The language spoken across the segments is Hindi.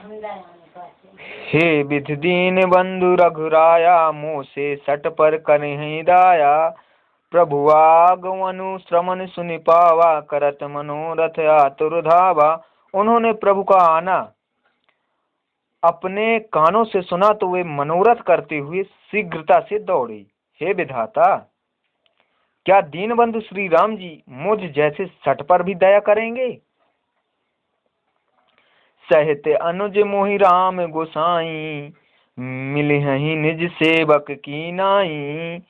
हे विधि दीन बंधु रघुराया, मुँह से सट पर करहि दाया। प्रभु आगमनु श्रवण सुनि पावा, करत मनोरथ आतुर धावा। उन्होंने प्रभु का आना अपने कानों से सुना तो वे मनोरथ करते हुए शीघ्रता से दौड़े। हे विधाता, क्या दीनबंधु श्री राम जी मुझ जैसे सट पर भी दया करेंगे? सहित अनुज मोहि राम गोसाई, मिलहि निज सेवक की नाई।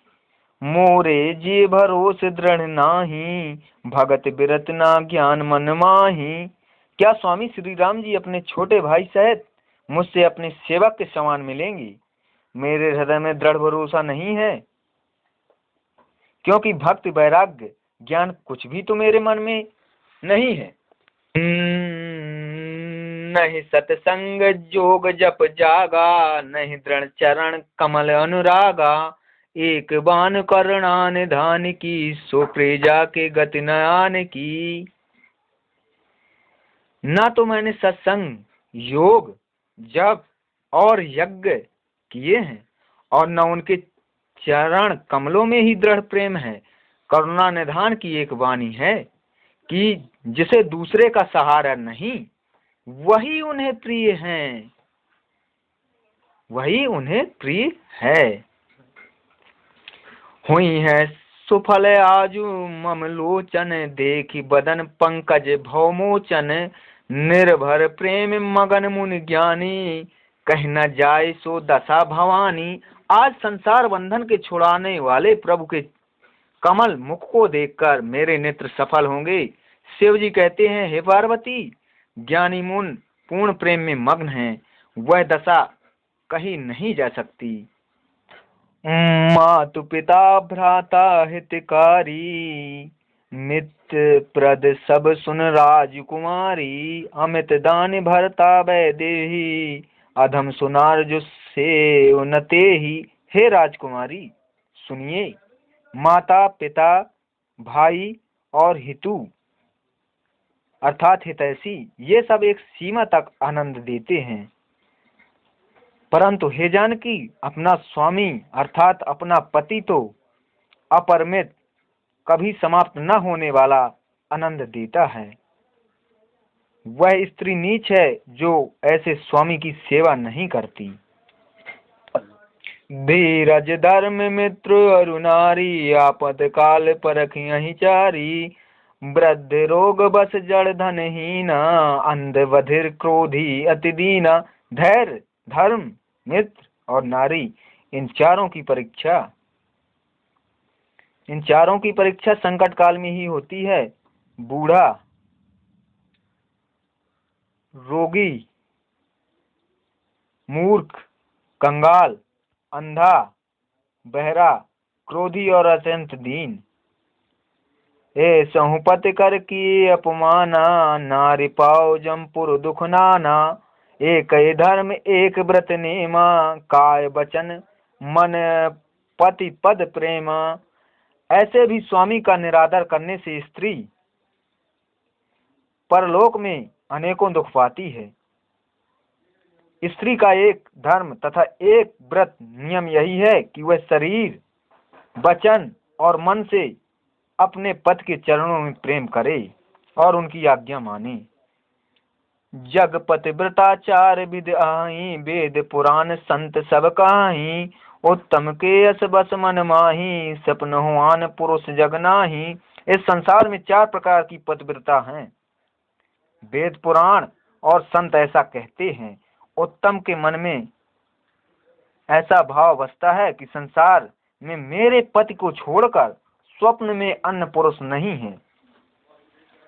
मोरे जी भरोस दृढ़ नाही, भगत बिरत ना ज्ञान मन माही। क्या स्वामी श्री राम जी अपने छोटे भाई सहित मुझसे अपने सेवक के समान मिलेंगे? मेरे हृदय में दृढ़ भरोसा नहीं है, क्योंकि भक्ति वैराग्य ज्ञान कुछ भी तो मेरे मन में नहीं है। नहीं सत्संग जोग जप जागा, नहीं दृढ़ चरण कमल अनुरागा। एक बान करना निधान की, सो प्रेजा के गति न आने की। ना तो मैंने सत्संग योग जप और यज्ञ किए हैं, और न उनके चरण कमलों में ही दृढ़ प्रेम है। करुणा निधान की एक वाणी है कि जिसे दूसरे का सहारा नहीं, वही उन्हें प्रिय है, वही उन्हें प्रिय है। हुई है सुफल आजू मम लोचन, देखी बदन पंकज भवमोचन। निर्भर प्रेम मगन मुनि ज्ञानी, कहीं न जाए सो दशा भवानी। आज संसार बंधन के छुड़ाने वाले प्रभु के कमल मुख को देखकर मेरे नेत्र सफल होंगे। शिव जी कहते हैं, हे पार्वती, ज्ञानी मुन पूर्ण प्रेम में मग्न हैं, वह दशा कहीं नहीं जा सकती। मातु पिता भ्राता हितकारी, मित्र प्रद सब सुन राजकुमारी। अमित दान भरता वैदेही, अधम सुनार जो से उन्नते ही। हे राजकुमारी सुनिए, माता पिता भाई और हितु अर्थात हितैषी, ये सब एक सीमा तक आनंद देते हैं, परंतु हे जानकी, अपना स्वामी अर्थात अपना पति तो अपरिमित कभी समाप्त न होने वाला आनंद देता है। वह स्त्री नीच है जो ऐसे स्वामी की सेवा नहीं करती। धीरज धर्म मित्र अरु नारी, आपद काल परखिहि चारी। वृद्ध रोग बस जड़ धनहीना, अंध बधिर क्रोधी अति दीना। धैर्य धर्म मित्र और नारी, इन चारों की परीक्षा संकट काल में ही होती है। बूढ़ा, रोगी, मूर्ख, कंगाल, अंधा, बहरा, क्रोधी और अत्यंत दीन। ए सहुपति कर की अपमाना, नारी पाओ जमपुर दुख नाना। एक धर्म एक व्रत नेमा, काय वचन मन पति पद प्रेमा। ऐसे भी स्वामी का निरादर करने से स्त्री परलोक में अनेकों दुख पाती है। स्त्री का एक धर्म तथा एक व्रत नियम यही है कि वह शरीर वचन और मन से अपने पति के चरणों में प्रेम करे और उनकी आज्ञा माने। जग पतिव्रताचार विद आही, वेद पुराण संत सब काही। उत्तम के यस बस मन माही, सपन हुआन पुरुष जग नाही। इस संसार में 4 प्रकार की पतिव्रता हैं। वेद पुराण और संत ऐसा कहते हैं। उत्तम के मन में ऐसा भाव बसता है कि संसार में मेरे पति को छोड़कर स्वप्न में अन्य पुरुष नहीं है।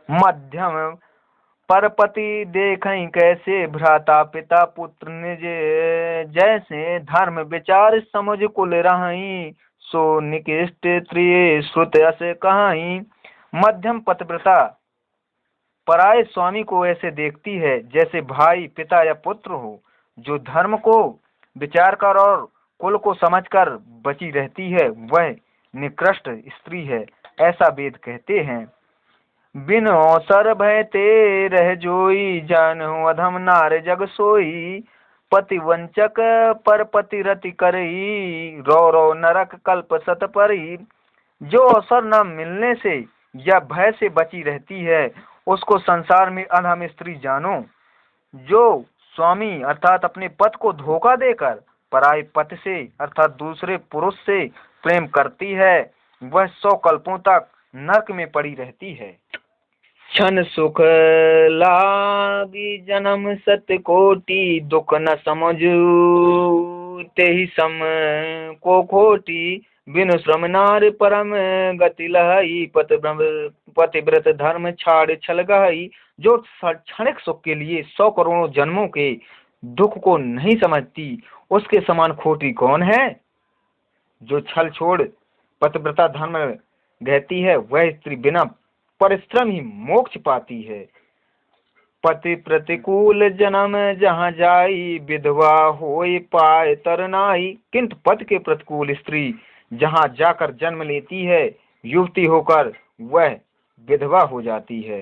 मध्यम परपति देखें कैसे, भ्राता पिता पुत्र निज जैसे। धर्म विचार समझ कुल रही, सो निकृष्ट त्रिय श्रुत अस कहाई। मध्यम पतिव्रता पराये स्वामी को ऐसे देखती है जैसे भाई पिता या पुत्र हो, जो धर्म को विचार कर और कुल को समझकर बची रहती है, वह निकृष्ट स्त्री है, ऐसा वेद कहते हैं। बिन अवसर भय ते रह जोई, जानहु अधम नार जग सोई। पति वंचक पर पति रति करई, रो रो नरक कल्प सत परई। जो अवसर न मिलने से या भय से बची रहती है, उसको संसार में अधम स्त्री जानो। जो स्वामी अर्थात अपने पति को धोखा देकर पराये पति से अर्थात दूसरे पुरुष से प्रेम करती है, वह 100 कल्पों तक नरक में पड़ी रहती है। क्षण सुख लागी जन्म सत कोटि, दुख न समझू ते ही सम को खोटी। बिनु श्रम नार परम गति लहई, पतिव्रत धर्म छाड़ छल गहई। जो क्षणिक सुख के लिए 100 करोड़ों जन्मों के दुख को नहीं समझती, उसके समान खोटी कौन है। जो छल छोड़ पतिव्रता धर्म गहती है, वह स्त्री बिना परिश्रम ही मोक्ष पाती है। पति प्रतिकूल जन्म जहाँ जाई, विधवा होए पाए तरनाई। किंतु पति के प्रतिकूल स्त्री जहाँ जाकर जन्म लेती है, युवती होकर वह विधवा हो जाती है।